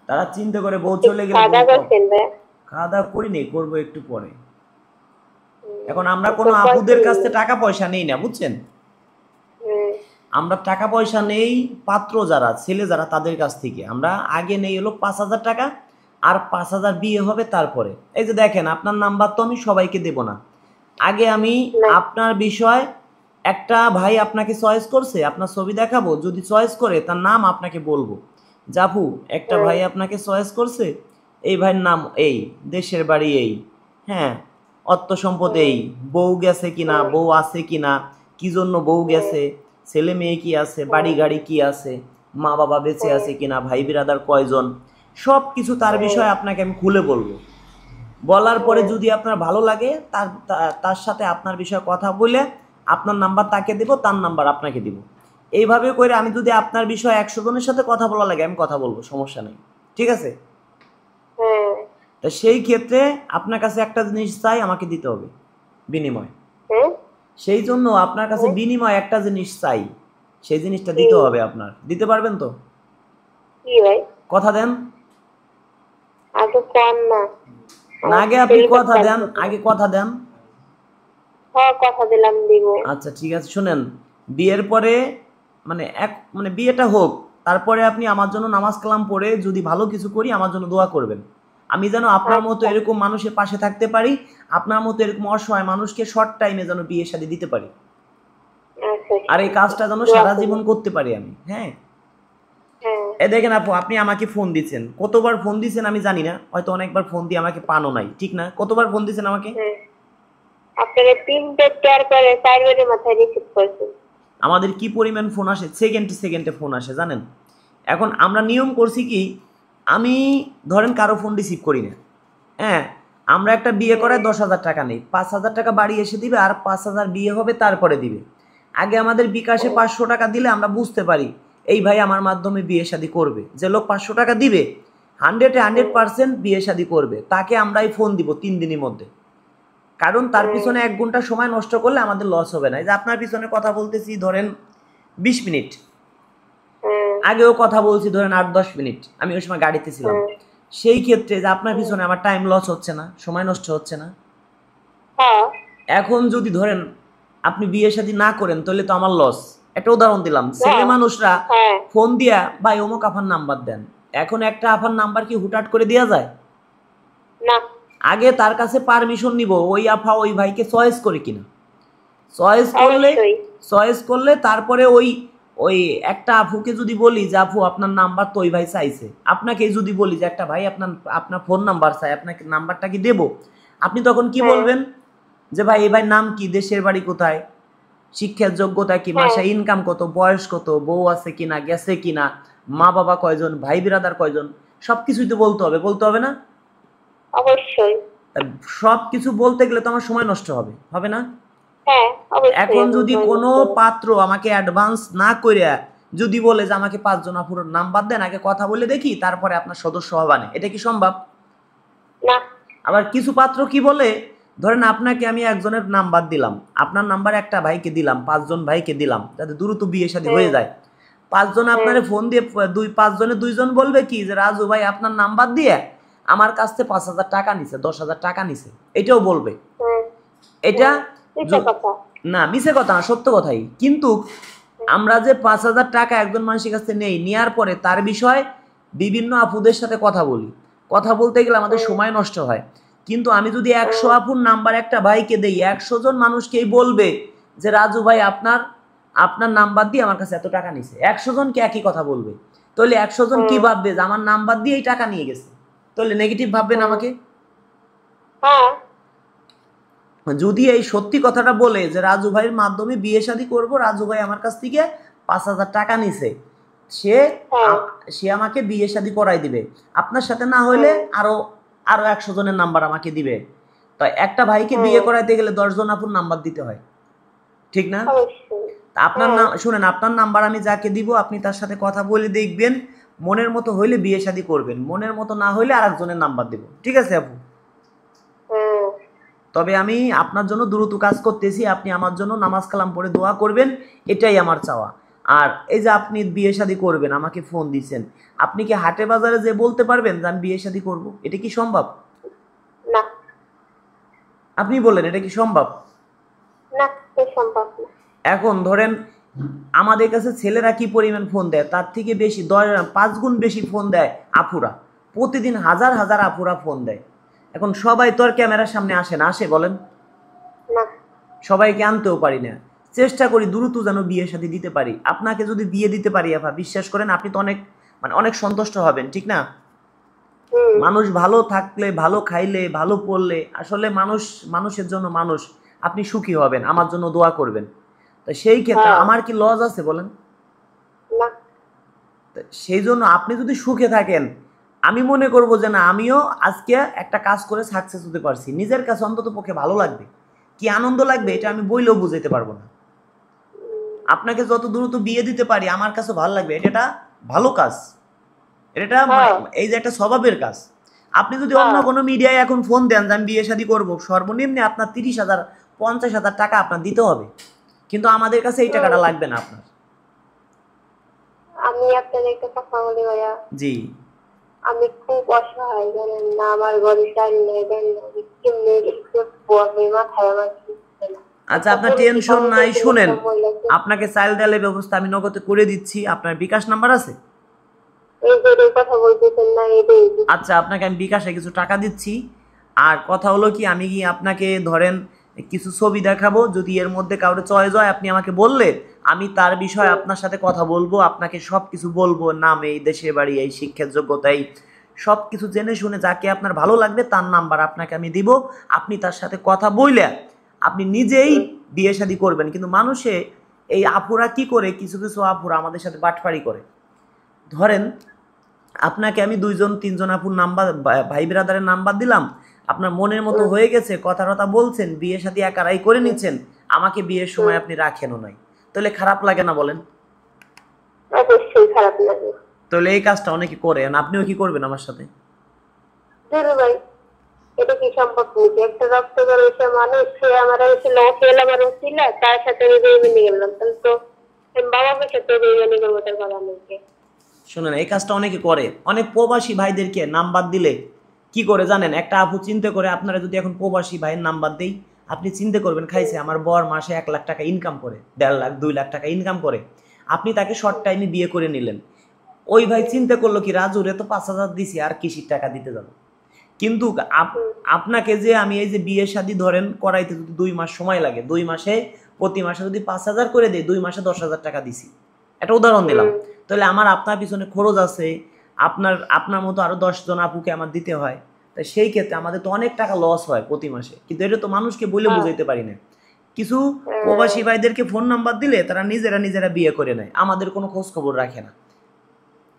Speaker 2: তারা চিন্তা করে বউ চলে গেলে
Speaker 1: খাওয়া
Speaker 2: বউ
Speaker 1: দাওয়া করছেন ভাই?
Speaker 2: খাওয়া দাওয়া করিনি, করবো একটু পরে। এখন আমরা
Speaker 1: তো
Speaker 2: কোনো আপুদের কাছ
Speaker 1: কয়দিন?
Speaker 2: থেকে টাকা পয়সা নেই না, বুঝছেন।
Speaker 1: হুম,
Speaker 2: আমরা টাকা পয়সা নেই পাত্র যারা, ছেলে যারা, তাদের কাছ থেকে আমরা আগে নেই হলো 5,000 টাকা, আর 5,000 বিয়ে হবে তারপরে। এই যে দেখেন, আপনার নাম্বার তো আমি সবাইকে দেব না। আগে আমি
Speaker 1: না।
Speaker 2: আপনার বিষয়, একটা ভাই আপনাকে চয়েস করছে, আপনার ছবি দেখাবো, যদি চয়েস করে তার নাম আপনাকে বলবো। জাপু, একটা
Speaker 1: হুম,
Speaker 2: ভাই আপনাকে চয়েস করছে, এই ভাইয়ের নাম এই, দেশের বাড়ি এই, হ্যাঁ, অর্থ সম্পদ এই,
Speaker 1: হুম,
Speaker 2: বউ গেছে কিনা,
Speaker 1: হুম,
Speaker 2: বউ আছে কিনা, কি জন্য বউ
Speaker 1: হুম,
Speaker 2: গেছে, ছেলে মেয়ে কি আছে, বাড়ি
Speaker 1: হুম,
Speaker 2: গাড়ি কি আছে, মা বাবা বেঁচে
Speaker 1: হুম,
Speaker 2: আছে কিনা, ভাই বিরাদার কয়জন, সব কিছু তার
Speaker 1: হুম,
Speaker 2: বিষয়ে আপনাকে আমি খুলে বলবো। বলার পরে
Speaker 1: হুম,
Speaker 2: যদি আপনার ভালো লাগে, তার সাথে আপনার বিষয়ে কথা বলে আপনার নাম্বার তাকে দেব, তার নাম্বার আপনাকে দিব। এইভাবে করে আমি যদি আপনার বিষয়ে 100 জনের সাথে কথা বলা লাগে আমি কথা বলবো, সমস্যা নেই, ঠিক আছে।
Speaker 1: হুম,
Speaker 2: তা সেই ক্ষেত্রে আপনার কাছে একটা জিনিস চাই, আমাকে দিতে হবে বিনিময়।
Speaker 1: হুম,
Speaker 2: সেই জন্য আপনার কাছে
Speaker 1: হুম,
Speaker 2: বিনিময় একটা জিনিস চাই, সেই জিনিসটা
Speaker 1: কি?
Speaker 2: দিতে হবে আপনার। দিতে পারবেন তো?
Speaker 1: কি ভাই?
Speaker 2: কথা দেন।
Speaker 1: আগে কন না,
Speaker 2: না,
Speaker 1: আমার
Speaker 2: আগে আপনি
Speaker 1: ছেলেটা
Speaker 2: কথা দেন,
Speaker 1: কাঁদতেছে।
Speaker 2: আগে কথা দেন।
Speaker 1: হ্যাঁ, কথা দিলাম দিব।
Speaker 2: আচ্ছা, ঠিক আছে, শুনেন। বিয়ের পরে মানে বিয়েটা হোক, তারপরে আপনি আমার জন্য নামাজ কালাম পড়ে যদি ভালো কিছু করি আমার জন্য দোয়া করবেন। আমি যেন আপনার মতো
Speaker 1: আচ্ছা,
Speaker 2: এরকম মানুষের পাশে থাকতে পারি, আপনার মতো এরকম অসহায় মানুষকে শর্ট টাইমে যেন বিয়ে শাদী দিতে পারি,
Speaker 1: আচ্ছা,
Speaker 2: আর
Speaker 1: ঠিক
Speaker 2: এই
Speaker 1: আছে,
Speaker 2: কাজটা যেন
Speaker 1: দোয়া
Speaker 2: সারা
Speaker 1: করবো।
Speaker 2: জীবন করতে পারি আমি। হ্যাঁ,
Speaker 1: হ্যাঁ,
Speaker 2: এ দেখেন আপু, আপনি আমাকে ফোন দিচ্ছেন, কতবার ফোন দিচ্ছেন আমি জানি না, হয়তো অনেকবার ফোন দিয়ে আমাকে পানো নাই, ঠিক না? কতবার ফোন দিচ্ছেন আমাকে?
Speaker 1: হ্যাঁ, আপনারা 3 বার 4 করে 4 বারের মাথায় রিসিভ করছেন।
Speaker 2: আমাদের কি পরিমাণ ফোন আসে, সেকেন্ডে সেকেন্ডে ফোন আসে জানেন। এখন আমরা নিয়ম করছি কি, আমি ধরেন কারো ফোন রিসিভ করি না, হ্যাঁ, আমরা একটা বিয়ে
Speaker 1: হুম,
Speaker 2: করায় 10,000 টাকা নেই, 5,000 টাকা বাড়ি এসে দিবে, আর 5,000 বিয়ে হবে তারপরে দিবে। আগে আমাদের বিকাশে
Speaker 1: হুম,
Speaker 2: 500 টাকা দিলে আমরা বুঝতে পারি এই ভাই আমার মাধ্যমে বিয়ে শাদী করবে। যে লোক 500 টাকা দিবে 100-এ
Speaker 1: হুম,
Speaker 2: 100% বিয়ে শাদী করবে, তাকে আমরাই ফোন দিব 3 দিনের মধ্যে। কারণ তার
Speaker 1: হুম,
Speaker 2: পিছনে 1 ঘন্টা সময় নষ্ট করলে আমাদের লস হবে না। এই যে আপনার পিছনে কথা বলতেছি ধরেন 20 মিনিট,
Speaker 1: হুম,
Speaker 2: আগেও কথা বলছি ধরেন 8-10 মিনিট, আমি ওই সময় গাড়িতে ছিলাম।
Speaker 1: হুম,
Speaker 2: সেই ক্ষেত্রে যে আপনার
Speaker 1: হুম,
Speaker 2: পিছনে আমার টাইম লস হচ্ছে না, সময় নষ্ট হচ্ছে না।
Speaker 1: হ্যাঁ,
Speaker 2: এখন যদি ধরেন আপনি বিয়ে শাদী না করেন তাহলে তো আমার লস। একটা উদাহরণ দিলাম, ছেলে
Speaker 1: হ্যাঁ,
Speaker 2: মানুষরা
Speaker 1: হ্যাঁ,
Speaker 2: ফোন দিয়া ভাই অমুক আফার নাম্বার দেন, এখন একটা আফার নাম্বার কি হুটহাট করে দেওয়া যায়?
Speaker 1: না,
Speaker 2: আগে তার কাছে পারমিশন নিব ওই আফা ওই ভাইকে চয়েস করে কিনা। চয়েস করলে
Speaker 1: অবশ্যই।
Speaker 2: তারপরে ওই ওই একটা আফুকে যদি বলি যে আপু আপনার নাম্বার তো ওই ভাই চাইছে, আপনাকে যদি বলি যে একটা ভাই আপনার আপনার ফোন নাম্বার চাই, আপনাকে নাম্বারটা কি দেবো, আপনি তখন কি
Speaker 1: হ্যাঁ,
Speaker 2: বলবেন যে ভাই এই ভাই নাম কি, দেশের বাড়ি কোথায়, শিক্ষার যোগ্যতা কি,
Speaker 1: হ্যাঁ,
Speaker 2: মাসে ইনকাম কত, বয়স কত, বউ আছে কিনা, গেছে কিনা, মা বাবা কয়জন, ভাই বিরাদার কয়জন, সব কিছুই তো বলতে হবে, বলতে হবে না?
Speaker 1: অবশ্যই।
Speaker 2: সব কিছু বলতে গেলে তো আমার সময় নষ্ট হবে, হবে না?
Speaker 1: হ্যাঁ, অবশ্যই
Speaker 2: এখন
Speaker 1: আমি
Speaker 2: যদি
Speaker 1: জয়েন
Speaker 2: কোনো
Speaker 1: করতে হবে।
Speaker 2: পাত্র আমাকে অ্যাডভান্স না কইরা যদি বলে যে আমাকে 5 জন আপুর নাম্বার দেন, আগে কথা বলে দেখি তারপরে আপনার সদস্য হবানে, এটা কি সম্ভব?
Speaker 1: না।
Speaker 2: আবার কিছু পাত্র কি বলে, ধরেন আপনাকে আমি একজনের নাম্বার দিলাম, আপনার নাম্বার একটা ভাইকে দিলাম, 5 জন ভাইকে দিলাম যাতে দ্রুত বিয়ে শাদী
Speaker 1: হুম,
Speaker 2: হয়ে যায়। 5 জন
Speaker 1: হুম,
Speaker 2: আপনারে ফোন দিয়ে 5 জনে 2 জন বলবে কি যে রাজু ভাই আপনার নাম্বার দিয়ে আমার কাছ থেকে 5,000 টাকা নিছে, 10,000 টাকা নিছে, এটাও বলবে।
Speaker 1: হুম,
Speaker 2: এটা
Speaker 1: হুম, মিথ্যা কথা।
Speaker 2: না, মিছে কথা না, সত্য কথাই। কিন্তু
Speaker 1: হুম,
Speaker 2: আমরা যে 5,000 টাকা একজন মানুষের কাছে নেই, নেওয়ার পরে তার বিষয় বিভিন্ন আপুদের সাথে কথা বলি, কথা বলতে গেলে আমাদের সময় নষ্ট হয়। কিন্তু আমি যদি 100 আপুর নাম্বার একটা ভাইকে দেই, 100 জন মানুষকেই বলবে যে রাজু ভাই আপনার আপনার নাম্বার দিয়ে আমার কাছে এত টাকা নিছে, 100 জনকে একই কথা বলবে। তাহলে 100 জন কি ভাববে যে আমার নাম্বার দিয়েই টাকা নিয়ে গেছে, তাহলে নেগেটিভ ভাববেন আমাকে।
Speaker 1: হ্যাঁ
Speaker 2: যদি এই সত্যি কথাটা বলে যে রাজু ভাইয়ের মাধ্যমে বিয়ে শাদী করবো, রাজু ভাই আমার কাছ থেকে 5,000 টাকা নিছে, সে সে আমাকে বিয়ে শাদী করাই দিবে, আপনার সাথে না হইলে আরো আরো 100 জনের নাম্বার আমাকে দিবে। তো একটা ভাইকে বিয়ে করাইতে গেলে 10 জন আপুর নাম্বার দিতে হয়, ঠিক না?
Speaker 1: অবশ্যই।
Speaker 2: আপনার নাম শুনেন, আপনার নাম্বার আমি যাকে দিব আপনি তার সাথে কথা বলে দেখবেন, মনের মতো হইলে বিয়ে শাদী করবেন, মনের মতো না হইলে আরেকজনের নাম্বার দিব, ঠিক আছে আপু? তবে আমি আপনার জন্য দ্রুত কাজ করতেছি, আপনি আমার জন্য নামাজ কালাম পড়ে দোয়া করবেন, এটাই আমার চাওয়া। আর এই যে আপনি বিয়ে শাদী করবেন, আমাকে ফোন দিচ্ছেন, আপনি কি হাটে বাজারে যে বলতে পারবেন যে আমি বিয়ে শাদী করবো? এটা কি সম্ভব?
Speaker 1: না
Speaker 2: আপনি বললেন এটা কি সম্ভব?
Speaker 1: না, সম্ভব না।
Speaker 2: এখন ধরেন আমাদের কাছে ছেলেরা কি পরিমাণ ফোন দেয়, তার থেকে বেশি 5 গুণ বেশি ফোন দেয় আপুরা, প্রতিদিন হাজার হাজার আপুরা ফোন দেয়। এখন সবাই তো আর ক্যামেরার সামনে আসে না, আসে বলেন?
Speaker 1: না
Speaker 2: সবাইকে আনতেও পারি না, চেষ্টা করি দ্রুত যেন বিয়ে শাদী দিতে পারি। আপনাকে যদি বিয়ে দিতে পারি আপা, বিশ্বাস করেন আপনি তো অনেক অনেক সন্তুষ্ট হবেন, ঠিক না? মানুষ ভালো থাকলে, ভালো খাইলে, ভালো পড়লে আসলে মানুষের জন্য মানুষ, আপনি সুখী হবেন, আমার জন্য দোয়া করবেন। তো সেই ক্ষেত্রে আমার কি লস আছে বলেন?
Speaker 1: না।
Speaker 2: সেই জন্য আপনি যদি সুখে থাকেন, আমি মনে করব যে না আমিও আজকে একটা কাজ করে সাকসেস হতে পারছি, নিজের কাছে অন্তত পক্ষে ভালো লাগবে, কি আনন্দ লাগবে এটা আমি বইলেও বুঝাইতে পারবো না। আপনাকে যত দ্রুত বিয়ে দিতে পারি আমার কাছে ভালো লাগবে, এটা ভালো কাজ, এটা এই যে একটা স্বভাবের কাজ। আপনি যদি অন্য কোনো মিডিয়ায় এখন ফোন দেন যে আমি বিয়ে শাদী করবো, সর্বনিম্ন আপনার 30,000 50,000 টাকা আপনার দিতে হবে, কিন্তু আমাদের কাছে এই টাকাটা লাগবে না আপনার।
Speaker 1: আমি আপনাদের একটা কথা বলি ভাইয়া।
Speaker 2: জি।
Speaker 1: আমি খুব অসহায়, জানেন না, আমার ঘরে চাল নেই, দেন আমি কেমনে করবো, আমি মাথায় আমার কিছু না।
Speaker 2: আচ্ছা আপনার টেনশন নাই, শুনেন আপনাকে চাইল ডালের ব্যবস্থা আমি নগদে করে দিচ্ছি। আপনার বিকাশ নাম্বার আছে?
Speaker 1: এই যে কথা বলতেছেন না, এই
Speaker 2: আচ্ছা আপনাকে আমি বিকাশে কিছু টাকা দিচ্ছি। আর কথা হলো কি, আমি কি আপনাকে ধরেন কিছু ছবি দেখাবো, যদি এর মধ্যে কাউরে চয়েস হয় আপনি আমাকে বললে আমি তার বিষয়ে আপনার সাথে কথা বলবো, আপনাকে সব কিছু বলবো, নাম, এই দেশের বাড়ি, এই শিক্ষার যোগ্যতাই সব কিছু জেনে শুনে যাকে আপনার ভালো লাগবে তার নাম্বার আপনাকে আমি দিব, আপনি তার সাথে কথা বইলে আপনি নিজেই বিয়ে শাদী করবেন। কিন্তু মানুষে এই আপুরা কি করে, কিছু কিছু আপুরা আমাদের সাথে বাটপাড়ি করে। ধরেন আপনাকে আমি 2 জন 3 জন আপুর নাম্বার, ভাই ব্রাদারের নাম্বার দিলাম, আপনার মনের মতো হয়ে গেছে, কথা টথা বলছেন, বিয়ে শাদী একারাই করে নিচ্ছেন, আমাকে বিয়ের সময় আপনি রাখেনও নাই, তাহলে খারাপ লাগে না বলেন?
Speaker 1: অবশ্যই খারাপ লাগে।
Speaker 2: তাহলে এই কাজটা অনেকে করে, আপনিও কি করবেন আমার সাথে?
Speaker 1: ভাই এটা কি সম্ভব নাকি? একটা রক্ত করেছে মানুষ, সে আমার ছিল, তার সাথে বেইমানি করলাম, তাহলে তো বাবা সাথে বেইমানি করবো, তার বাবা মেয়েকে।
Speaker 2: শুনেন এই কাজটা অনেকে করে, অনেক প্রবাসী ভাইদেরকে নাম্বার দিলে কি করে জানেন? একটা আপু চিন্তা করে, আপনারা যদি এখন প্রবাসী ভাইয়ের নাম্বার দেই, আপনি চিন্তা করবেন খাইছে আমার বর মাসে 1 লাখ টাকা ইনকাম করে, 1.5 লাখ 2 লাখ টাকা ইনকাম করে, আপনি তাকে শর্ট টাইমে বিয়ে করে নিলেন। ওই ভাই চিন্তা করলো কি, রাজুরে তো 5,000 দিছি, আর কিসির টাকা দিতে যাবো। কিন্তু আপনাকে যে আমি এই যে বিয়ে শাদী ধরেন করাইতে যদি 2 মাস সময় লাগে, 2 মাসে প্রতি মাসে যদি 5,000 করে দেয়, 2 মাসে 10,000 টাকা দিছি, একটা উদাহরণ দিলাম। তাহলে আমার আপনার পিছনে খরচ আছে, আপনার মতো আরো 10 জন আপুকে আমার দিতে হয়, তাই সেই ক্ষেত্রে আমাদের তো অনেক টাকা লস হয় প্রতি মাসে, কিন্তু এটা তো মানুষকে বলে বুঝাইতে পারি না। কিছু প্রবাসী ভাইদেরকে ফোন নাম্বার দিলে তারা নিজেরা বিয়ে করে নেয়, আমাদের কোনো খোঁজ খবর রাখে না।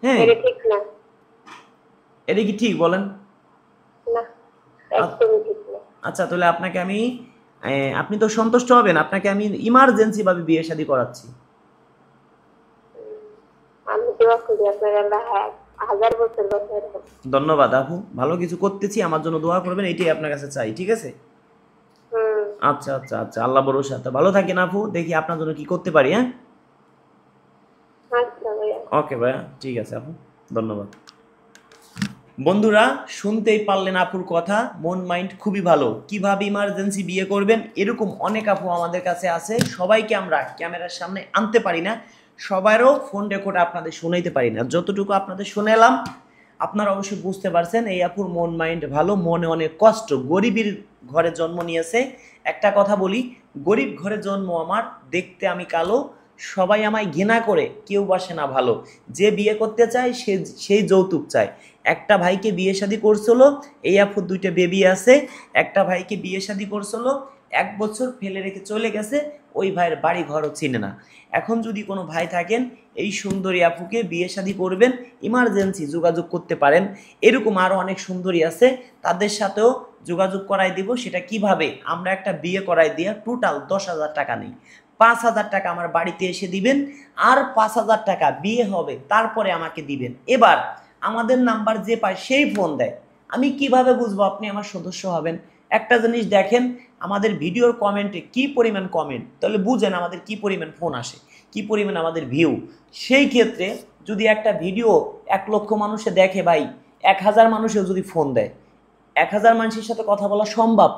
Speaker 2: হ্যাঁ এটা ঠিক না, এটা কি ঠিক বলেন? আচ্ছা তাহলে আপনাকে আমি, আপনি তো সন্তুষ্ট হবেন, আপনাকে আমি ইমার্জেন্সি ভাবে বিয়ে শাদী করাচ্ছি। ধন্যবাদ আপু, ভালো কিছু করতেছি, আমার জন্য দোয়া করবেন, এটাই আপনার কাছে চাই, ঠিক আছে? আচ্ছা আচ্ছা আচ্ছা, আল্লাহ ভরসা। তো ভালো থাকেন আপু, দেখি আপনার জন্য কি করতে পারি। হ্যাঁ ওকে ভাইয়া, ঠিক আছে আপু, ধন্যবাদ। বন্ধুরা শুনতেই পারলেন আপুর কথা, মন মাইন্ড খুবই ভালো, কিভাবে ইমার্জেন্সি বিয়ে করবেন এরকম অনেক আপু আমাদের কাছে আছে। সবাইকে আমরা ক্যামেরার সামনে আনতে পারি না, সবারও ফোন রেকর্ড আপনাদের শোনাইতে পারি না, যতটুকু আপনাদের শোনালাম আপনারা অবশ্যই বুঝতে পারছেন এই আপুর মন মাইন্ড ভালো, মনে অনেক কষ্ট, গরিবের ঘরে জন্ম নিয়েছে। একটা কথা বলি, গরিব ঘরে জন্ম আমার, দেখতে আমি কালো, সবাই আমায় ঘৃণা করে, কেউ বাসে না ভালো, যে বিয়ে করতে চায় সেই যৌতুক চায়। একটা ভাইকে বিয়ে শাদী করছিল, এই আপুর 2টা বেবি আছে, একটা ভাইকে বিয়ে শাদী করছিল, 1 বছর ফেলে রেখে চলে গেছে, ওই ভাইয়ের বাড়ি ঘরও চিনে না। এখন যদি কোনো ভাই থাকেন এই সুন্দরী আপুকে বিয়ে শাদী করবেন, ইমার্জেন্সি যোগাযোগ করতে পারেন। এরকম আরও অনেক সুন্দরী আছে, তাদের সাথেও যোগাযোগ করাই দিব। সেটা কিভাবে? আমরা একটা বিয়ে করাই দিয়ে টোটাল 10,000 টাকা নেই। 5,000 টাকা আমার বাড়িতে এসে দিবেন, আর 5,000 টাকা বিয়ে হবে তারপরে আমাকে দিবেন। এবার আমাদের নাম্বার যে পায় সেই ফোন দেয়, আমি কিভাবে বুঝবো আপনি আমার সদস্য হবেন? একটা জিনিস দেখেন, আমাদের ভিডিওর কমেন্টে কি পরিমাণ কমেন্ট, তাহলে বুঝেন আমাদের কি পরিমাণ ফোন আসে, কি পরিমাণ আমাদের ভিউ। সেই ক্ষেত্রে যদি একটা ভিডিও 1 লক্ষ মানুষে দেখে ভাই, 1,000 মানুষেও যদি ফোন দেয়, 1,000 মানুষের সাথে কথা বলা সম্ভব?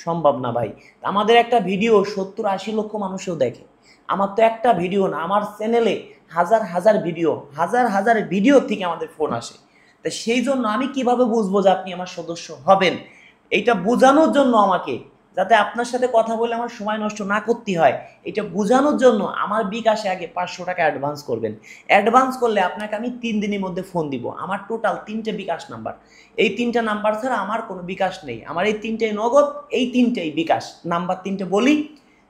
Speaker 2: সম্ভব না ভাই। আমাদের একটা ভিডিও 70-80 লক্ষ মানুষেও দেখে। আমার তো একটা ভিডিও না, আমার চ্যানেলে হাজার হাজার ভিডিও, হাজার হাজার ভিডিও থেকে আমাদের ফোন আসে। তা সেই জন্য আমি কিভাবে বুঝবো যে আপনি আমার সদস্য হবেন? এইটা বোঝানোর জন্য আমাকে, যাতে আপনার সাথে কথা বলে আমার সময় নষ্ট না করতে হয়, এটা বোঝানোর জন্য আমার বিকাশে আগে 500 টাকা অ্যাডভান্স করবেন। অ্যাডভান্স করলে আপনাকে আমি 3 দিনের মধ্যে ফোন দিব। আমার টোটাল 3টে বিকাশ নাম্বার, এই 3টা নাম্বার ছাড়া আমার কোনো বিকাশ নেই। আমার এই 3টাই নগদ, এই 3টাই বিকাশ নাম্বার। 3টে বলি: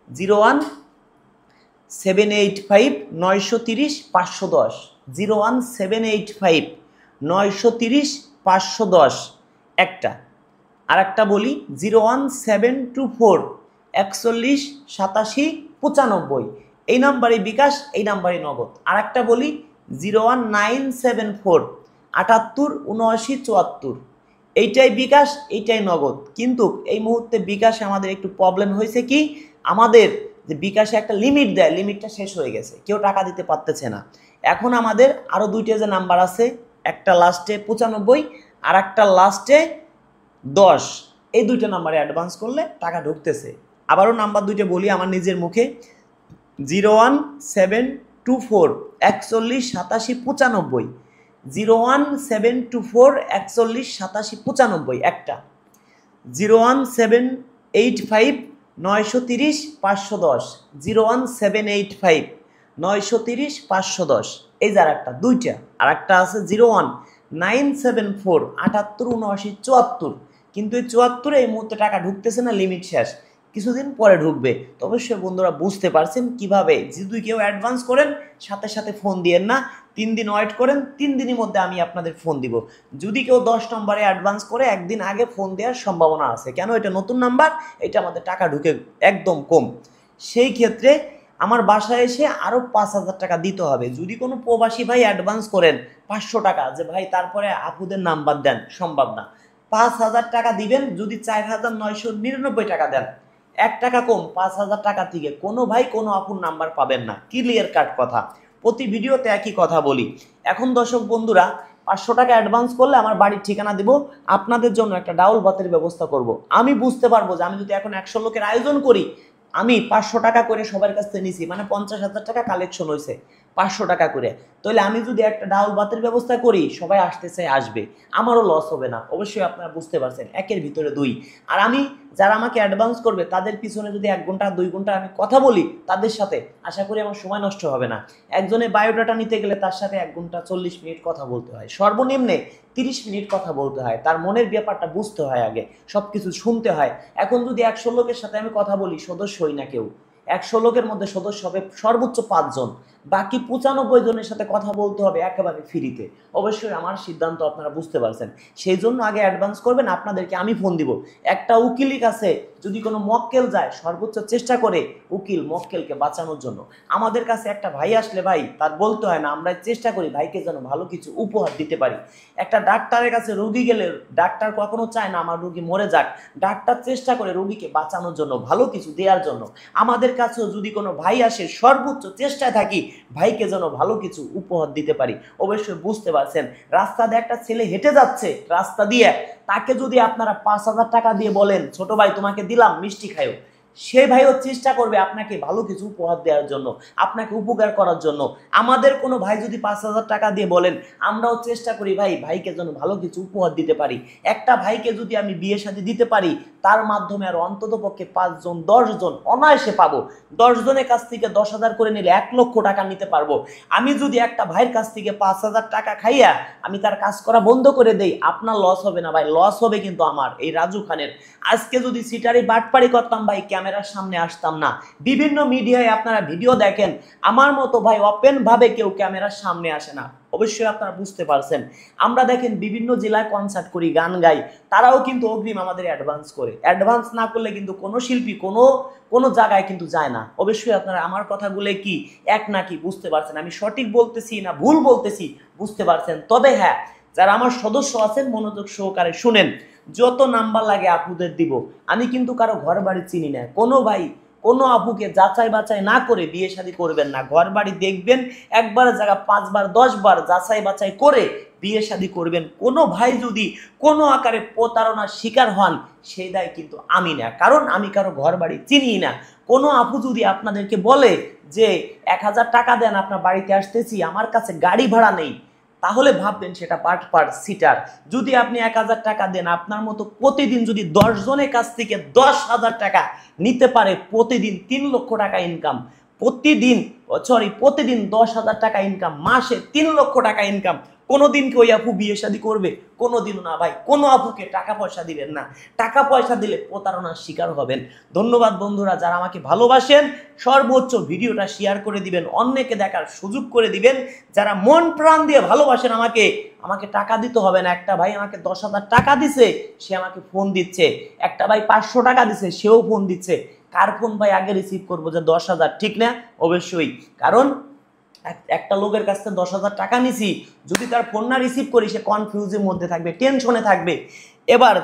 Speaker 2: 01785 930 510, 01785 930 510 একটা। আর একটা বলি 01724 41 87 95, এই নাম্বারে বিকাশ, এই নাম্বারে নগদ। আর একটা বলি 01974 78 79 74, এইটাই বিকাশ, এইটাই নগদ। কিন্তু এই মুহূর্তে বিকাশে আমাদের একটু প্রবলেম হয়েছে কি, আমাদের যে বিকাশে একটা লিমিট দেয়, লিমিটটা শেষ হয়ে গেছে, কেউ টাকা দিতে পারতেছে না। এখন আমাদের আরও 2টা যে নাম্বার আছে, একটা লাস্টে 95 আর একটা লাস্টে 10, এই 2টা নাম্বারে অ্যাডভান্স করলে টাকা ঢুকতেছে। আবারও নাম্বার 2টা বলি আমার নিজের মুখে: 01724 41 87 95, 01724 41 87 95 একটা, 01785 930 510, 01785 930 510, এই যার একটা 2টা। আর একটা আছে 01974 78 79 74, কিন্তু এই 74 এই মুহূর্তে টাকা ঢুকতেছে না, লিমিট শেষ, কিছুদিন পরে ঢুকবে। তো অবশ্যই বন্ধুরা বুঝতে পারছেন কিভাবে। যদি কেউ অ্যাডভান্স করেন সাথে সাথে ফোন দিয়েন না, 3 দিন ওয়েট করেন, 3 দিনের মধ্যে আমি আপনাদের ফোন দিব। যদি কেউ 10 নম্বরে অ্যাডভান্স করে, 1 দিন আগে ফোন দেওয়ার সম্ভাবনা আছে। কেন? এটা নতুন নাম্বার, এটা আমাদের টাকা ঢুকে একদম কম। সেই ক্ষেত্রে আমার বাসায় এসে আরও 5,000 টাকা দিতে হবে। যদি কোনো প্রবাসী ভাই অ্যাডভান্স করেন 500 টাকা, যে ভাই তারপরে আপুদের নাম্বার দেন, সম্ভব না। 5,000 টাকা দিবেন। যদি 4,999 টাকা দেন, 1 টাকা কম, 5,000 টাকা থেকে কোনো ভাই কোনো আপুর নাম্বার পাবেন না। ক্লিয়ার কাট কথা, প্রতি ভিডিওতে একই কথা বলি। এখন দর্শক বন্ধুরা, 500 টাকা অ্যাডভান্স করলে আমার বাড়ির ঠিকানা দিব, আপনাদের জন্য একটা ডাউল ভাতের ব্যবস্থা করব। আমি বুঝতে পারবো যে আমি যদি এখন 100 লোকের আয়োজন করি, আমি 500 টাকা করে সবার কাছ থেকে নিছি, মানে 50,000 টাকা কালেকশন হয়েছে 500 টাকা করে। তাহলে আমি যদি একটা ডাউল ভাতের ব্যবস্থা করি, সবাই আসতে চাই, আসবে, আমারও লস হবে না। অবশ্যই আপনারা বুঝতে পারছেন, 1-এর ভিতরে 2। আর আমি যারা আমাকে অ্যাডভান্স করবে তাদের পিছনে যদি 1 ঘন্টা 2 ঘন্টা আমি কথা বলি তাদের সাথে, আশা করি আমার সময় নষ্ট হবে না। একজনের বায়োডাটা নিতে গেলে তার সাথে 1 ঘন্টা 40 মিনিট কথা বলতে হয়, সর্বনিম্নে 30 মিনিট কথা বলতে হয়, তার মনের ব্যাপারটা বুঝতে হয়, আগে সব কিছু শুনতে হয়। এখন যদি 100 লোকের সাথে আমি কথা বলি, সদস্য হই না কেউ, 100 লোকের মধ্যে সদস্য হবে সর্বোচ্চ 5 জন, বাকি 95 জনের সাথে কথা বলতে হবে একেবারে ফ্রিতে। অবশ্যই আমার সিদ্ধান্ত আপনারা বুঝতে পারছেন। সেই জন্য আগে অ্যাডভান্স করবেন, আপনাদেরকে আমি ফোন দিব। একটা উকিলের কাছে যদি কোনো মক্কেল যায়, সর্বোচ্চ চেষ্টা করে উকিল মক্কেলকে বাঁচানোর জন্য। আমাদের কাছে একটা ভাই আসলে ভাই তার বলতে হয় না, আমরা চেষ্টা করি ভাইকে যেন ভালো কিছু উপহার দিতে পারি। একটা ডাক্তারের কাছে রোগী গেলে ডাক্তার কখনো চায় না আমার রোগী মরে যাক, ডাক্তার চেষ্টা করে রোগীকে বাঁচানোর জন্য, ভালো কিছু দেওয়ার জন্য। আমাদের কাছেও যদি কোনো ভাই আসে, সর্বোচ্চ চেষ্টায় থাকি ভাইকে যেন ভালো কিছু উপহার দিতে পারি। অবশ্যই বুঝতে পারছেন, রাস্তা দিয়ে একটা ছেলে হেঁটে যাচ্ছে, রাস্তা দিয়ে, তাকে যদি আপনারা 5,000 টাকা দিয়ে বলেন ছোট ভাই তোমাকে দিলাম মিষ্টি খাইও, সে ভাইও চেষ্টা করবে আপনাকে ভালো কিছু উপহার দেওয়ার জন্য, আপনাকে উপকার করার জন্য। আমাদের কোনো ভাই যদি 5,000 টাকা দিয়ে বলেন, আমরাও চেষ্টা করি ভাইকে যেন ভালো কিছু উপহার দিতে পারি। একটা ভাইকে যদি আমি বিয়ে শাদী দিতে পারি, তার মাধ্যমে আর অন্তত পক্ষে 5 জন 10 জন অনায়াসে পাবো। 10 জনের কাছ থেকে 10,000 করে নিলে 1 লক্ষ টাকা নিতে পারবো। আমি যদি একটা ভাইয়ের কাছ থেকে 5,000 টাকা খাইয়া আমি তার কাজ করা বন্ধ করে দেই, আপনার লস হবে না ভাই, লস হবে কিন্তু আমার, এই রাজু খানের। আজকে যদি সিটারি বাটপারি করতাম ভাই, ক্যামেরার সামনে আসতাম না। বিভিন্ন মিডিয়ায় আপনারা ভিডিও দেখেন, আমার মতো ভাই ওপেন ভাবে কেউ ক্যামেরার সামনে আসে না। অবশ্যই আপনারা বুঝতে পারছেন। আমরা দেখেন বিভিন্ন জেলায় কনসার্ট করি, গান গাই, তারাও কিন্তু অগ্রিম আমাদের অ্যাডভান্স করে। অ্যাডভান্স না করলে কিন্তু কোনো শিল্পী কোনো জায়গায় কিন্তু যায় না। অবশ্যই আপনারা আমার কথাগুলো কি এক নাকি বুঝতে পারছেন, আমি সঠিক বলতেছি না ভুল বলতেছি বুঝতে পারছেন। তবে হ্যাঁ, যারা আমার সদস্য আছেন মনোযোগ সহকারে শুনেন, যত নাম্বার লাগে আপুদের দিব। আমি কিন্তু কারো ঘর বাড়ি চিনি না। কোনো ভাই কোনো আপুকে যাচাই বাছাই না করে বিয়ে শাদী করবেন না। ঘর বাড়ি দেখবেন, একবার জায়গা 5 বার 10 বার যাচাই বাছাই করে বিয়ে শাদী করবেন। কোনো ভাই যদি কোনো আকারে প্রতারণার শিকার হন, সেই দায় কিন্তু আমি না, কারণ আমি কারো ঘর বাড়ি চিনি না। কোনো আপু যদি আপনাদেরকে বলে যে 1,000 টাকা দেন আপনার বাড়িতে আসতেছি, আমার কাছে গাড়ি ভাড়া নেই, তাহলে ভাববেন সেটা পাট সিটার। যদি আপনি 1,000 টাকা দেন, আপনার মতো প্রতিদিন যদি 10 জনের কাছ থেকে 10,000 টাকা নিতে পারে, প্রতিদিন 3 লক্ষ টাকা ইনকাম, প্রতিদিন 10,000 টাকা ইনকাম, মাসে 3 লক্ষ টাকা ইনকাম, কোনোদিন কি ওই আপু বিয়ে শাদী করবে? কোনোদিনও না ভাই। কোনো আপুকে টাকা পয়সা দিবেন না, টাকা পয়সা দিলে প্রতারণার শিকার হবেন। ধন্যবাদ বন্ধুরা, যারা আমাকে ভালোবাসেন সর্বোচ্চ ভিডিওটা শেয়ার করে দিবেন, অন্যকে দেখার সুযোগ করে দিবেন। যারা মন প্রাণ দিয়ে ভালোবাসেন আমাকে টাকা দিতে হবে না। একটা ভাই আমাকে 10,000 টাকা দিছে, সে আমাকে ফোন দিচ্ছে। একটা ভাই 500 টাকা দিছে, সেও ফোন দিচ্ছে। কার ফোন ভাই আগে রিসিভ করবো? যে 10,000, ঠিক না? অবশ্যই, কারণ একটা লোকের কাছ থেকে 10,000 টাকা নিছি, যদি তার ফোন না রিসিভ করি সে কনফিউজের মধ্যে থাকবে, টেনশনে থাকবে। এবার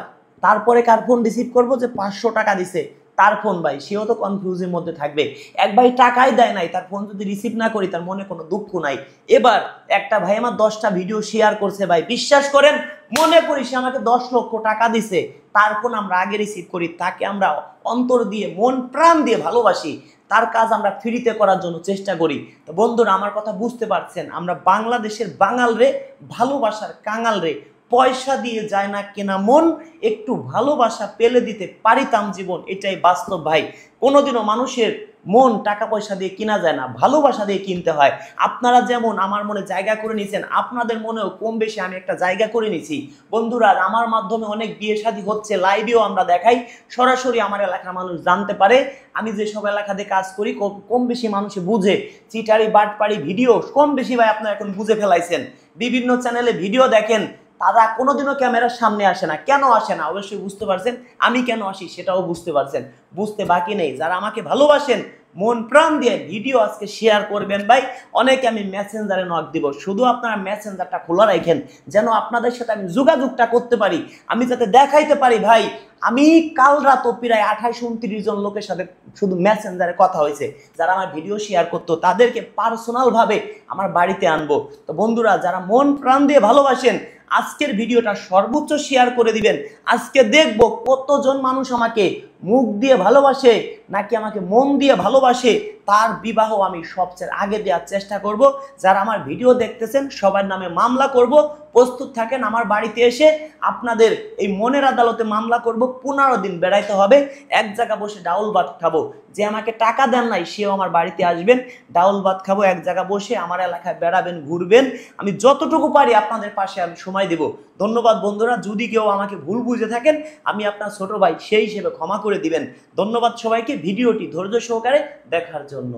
Speaker 2: তারপরে কার ফোন রিসিভ করবো? যে 500 টাকা দিছে, তার ফোন ভাই, সেও তো কনফিউজের মধ্যে থাকবে। এক ভাই টাকাই দেয় নাই, তার ফোন যদি রিসিভ না করি তার মনে কোনো দুঃখ নাই। এবার একটা ভাই আমার 10টা ভিডিও শেয়ার করছে ভাই, বিশ্বাস করেন মনে করি সে আমাকে 10 লক্ষ টাকা দিছে, তার ফোন আমরা আগে রিসিভ করি, তাকে আমরা অন্তর দিয়ে মন প্রাণ দিয়ে ভালোবাসি, তার কাজ আমরা ফ্রিতে করার জন্য চেষ্টা করি। তো বন্ধুরা আমার কথা বুঝতে পারছেন, আমরা বাংলাদেশের বাঙাল রে, ভালোবাসার কাঙাল রে, পয়সা দিয়ে যায় না কেনা মন, একটু ভালোবাসা পেলে দিতে পারিতাম জীবন, এটাই বাস্তব ভাই। কোনোদিনও মানুষের মন টাকা পয়সা দিয়ে কিনা যায় না, ভালোবাসা দিয়ে কিনতে হয়। আপনারা যেমন আমার মনে জায়গা করে নিয়েছেন, আপনাদের মনেও কম বেশি আমি একটা জায়গা করে নিছি। বন্ধুরা আমার মাধ্যমে অনেক বিয়ে শাদী হচ্ছে, লাইভেও আমরা দেখাই, সরাসরি আমার এলাকার মানুষ জানতে পারে। আমি যে সব এলাকাতে কাজ করি কম বেশি মানুষে বুঝে। চিটারি বাটপাড়ি ভিডিও কম বেশি ভাই আপনারা এখন বুঝে ফেলাইছেন। বিভিন্ন চ্যানেলে ভিডিও দেখেন, তারা কোনোদিনও ক্যামেরার সামনে আসে না। কেন আসে না অবশ্যই বুঝতে পারছেন, আমি কেন আসি সেটাও বুঝতে পারছেন। বুঝতে বাকি নেই, যারা আমাকে ভালোবাসেন মন প্রাণ দিয়ে ভিডিও আজকে শেয়ার করবেন ভাই। অনেকে আমি মেসেঞ্জারে নক দিব, শুধু আপনারা মেসেঞ্জারটা খোলা রাখেন, যেন আপনাদের সাথে আমি যোগাযোগটা করতে পারি, আমি যাতে দেখাইতে পারি ভাই আমি কাল রাত প্রায় 28-29 জন লোকের সাথে শুধু মেসেঞ্জারে কথা হয়েছে, যারা আমার ভিডিও শেয়ার করতো তাদেরকে পার্সোনাল ভাবে আমার বাড়িতে আনবো। তো বন্ধুরা যারা মন প্রাণ দিয়ে ভালোবাসেন, আজকের ভিডিওটা সর্বোচ্চ শেয়ার করে দিবেন। আজকে দেখবো কতজন মানুষ আমাকে মুখ দিয়ে ভালোবাসে নাকি আমাকে মন দিয়ে ভালোবাসে, তার বিবাহ আমি সবচেয়ে আগে দেওয়ার চেষ্টা করব। যারা আমার ভিডিও দেখতেছেন সবার নামে মামলা করব, প্রস্তুত থাকেন। আমার বাড়িতে এসে আপনাদের এই মনের আদালতে মামলা করব, 15 দিন বেড়াইতে হবে, এক জায়গা বসে ডাউল ভাত খাবো। যে আমাকে টাকা দেন নাই সেও আমার বাড়িতে আসবেন, ডাউল ভাত খাবো, এক জায়গা বসে আমার এলাকায় বেড়াবেন, ঘুরবেন। আমি যতটুকু পারি আপনাদের পাশে আমি সময় দেব। ধন্যবাদ বন্ধুরা, যদি কেউ আমাকে ভুল বুঝে থাকেন আমি আপনার ছোট ভাই, সেই হিসেবে ক্ষমা করে দিবেন। ধন্যবাদ সবাইকে ভিডিওটি ধৈর্য সহকারে দেখার জন্য।